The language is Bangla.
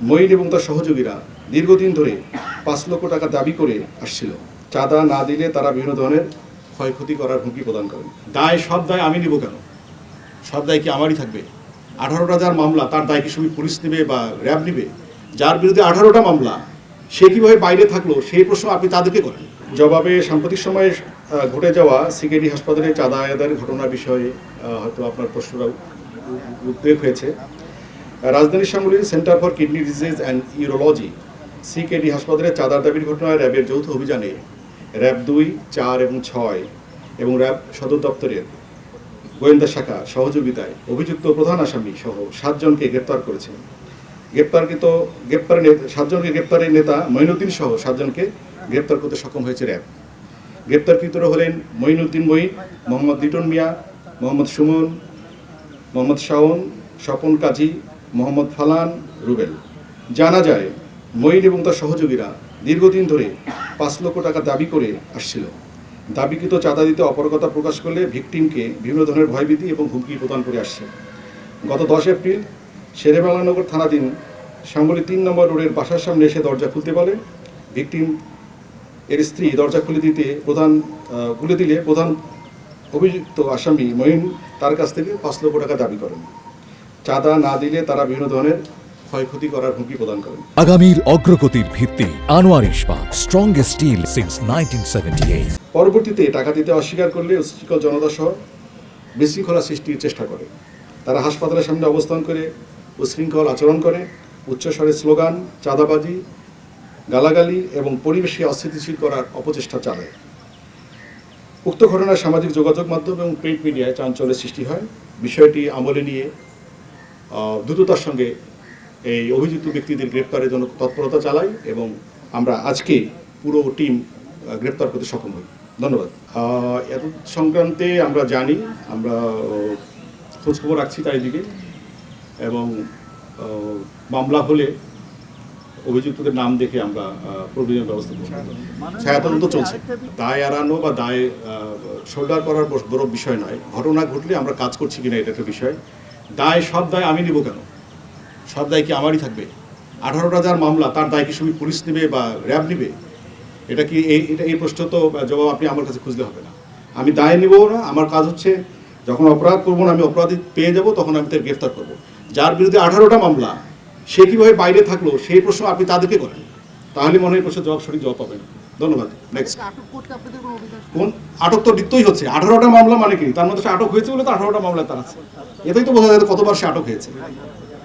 মঈন এবং তার সহযোগীরা দীর্ঘদিন ধরে ৫ লক্ষ টাকা দাবি করে আসছিল। চাঁদা না দিলে তারা বিভিন্ন ধরনের ক্ষয়ক্ষতি করার হুমকি প্রদান করেন। সব দায় আমি নিব কেন? সব দায় কি আমারই থাকবে? 18টা যার মামলা, তার দায় কি শুধু পুলিশ নেবে বা র্যাব নেবে? যার বিরুদ্ধে 18টা মামলা, সে কীভাবে বাইরে থাকলো, সেই প্রশ্ন আপনি তাদেরকে করেন। জবাবে সাম্প্রতিক সময়ে ঘটে যাওয়া সিকেডি হাসপাতালে চাঁদা আদায়ের ঘটনার বিষয়ে হয়তো আপনার প্রশ্নটা উদ্বেগ হয়েছে। রাজধানীর সামনে centre for kidney disease and urology CKD হাসপাতালে চাঁদার দাবির ঘটনায় র্যাবের যৌথ অভিযানে র্যাব 2, 4 এবং 6 এবং র্যাব সদর দপ্তরের গোয়েন্দা শাখা সহযোগিতায় অভিযুক্ত প্রধান আসামি সহ 7 জনকে গ্রেপ্তার করেছে। গ্রেপ্তারের নেতা মঈনুদ্দিন সহ 7 জনকে গ্রেপ্তার করতে সক্ষম হয়েছে র্যাব। গ্রেপ্তারকৃতরা হলেন মঈনুদ্দিন মঈন, মোহাম্মদ লিটন মিয়া, মোহাম্মদ সুমন, মোহাম্মদ শাওন, স্বপন কাজী, মোহাম্মদ ফালান, রুবেল। জানা যায় মঈন এবং তার সহযোগীরা দীর্ঘদিন ধরে ৫ লক্ষ টাকা দাবি করে আসছিল। দাবিকৃত চাঁদা দিতে অপারগতা প্রকাশ করলে ভিকটিমকে বিভিন্ন ধরনের ভয়ভীতি এবং হুমকি প্রদান করে আসছে। গত 10 এপ্রিল শেরেবাংলানগর থানাধীন শ্যামলী 3 নম্বর রোডের বাসার সামনে এসে দরজা খুলতে বলে। ভিকটিম এর স্ত্রী দরজা খুলে দিলে প্রধান অভিযুক্ত আসামি মঈন তার কাছ থেকে ৫ লক্ষ টাকা দাবি করেন। চাঁদা না দিলে তারা বিভিন্ন ধরনের ক্ষয়ক্ষতি করার হুমকি প্রদান করেন। আগামীর অগ্রগতির ভিত্তি আনোয়ার ইস্পাত, স্ট্রংগেস্ট স্টিল সিন্স 1978। পরবর্তীতে টাকা দিতে অস্বীকার করলে উচ্ছৃঙ্খল জনতা সহ বিশৃঙ্খলা সৃষ্টির চেষ্টা করে। তারা হাসপাতালের সামনে অবস্থান করে উচ্ছৃঙ্খল আচরণ করে, উচ্চস্বরে স্লোগান, চাঁদাবাজি, গালাগালি এবং পরিবেশকে অস্থিতিশীল করার অপচেষ্টা চালায়। উক্ত ঘটনায় সামাজিক যোগাযোগ মাধ্যম এবং প্রিন্ট মিডিয়ায় চাঞ্চল্যের সৃষ্টি হয়। বিষয়টি আমলে নিয়ে দ্রুততার সঙ্গে এই অভিযুক্ত ব্যক্তিদের গ্রেপ্তারের জন্য তৎপরতা চালাই এবং আমরা আজকে পুরো টিম গ্রেপ্তার করতে সক্ষম হই। ধন্যবাদ। এত সংক্রান্তে আমরা জানি, আমরা খোঁজখবর রাখছি চারিদিকে এবং মামলা হলে অভিযুক্তদের নাম দেখে আমরা প্রয়োজনীয় ব্যবস্থা করব। তদন্ত চলছে। দায় এড়ানো বা দায় শোল্ডার করার বড় বিষয় নয়। ঘটনা ঘটলে আমরা কাজ করছি কিনা এটা একটা বিষয়। সব দায় আমি নিব কেন? সব দায় কি আমারই থাকবে? 18টা যার মামলা, তার দায় কি শুধু পুলিশ নেবে বা র্যাব নেবে? এই প্রশ্ন তো জবাব আপনি আমার কাছে খুঁজলে হবে না। আমি দায় নেব না। আমার কাজ হচ্ছে যখন অপরাধ করবো না, আমি অপরাধী পেয়ে যাব, তখন আমি তাকে গ্রেফতার করবো। যার বিরুদ্ধে 18টা মামলা, সে কীভাবে বাইরে থাকলো, সেই প্রশ্ন আপনি তাদেরকে করেন। তাহলে মনে হয় প্রশ্নের সঠিক জবাব পাবেন। ধন্যবাদ। নেক্সট। কোন আটক তো দিতেই হচ্ছে। 18টা মামলা মানে কি? তার মধ্যে সে আটক হয়েছে বলে তো 18টা মামলা তার আছে। এটাই তো বোঝা যায় কতবার সে আটক হয়েছে।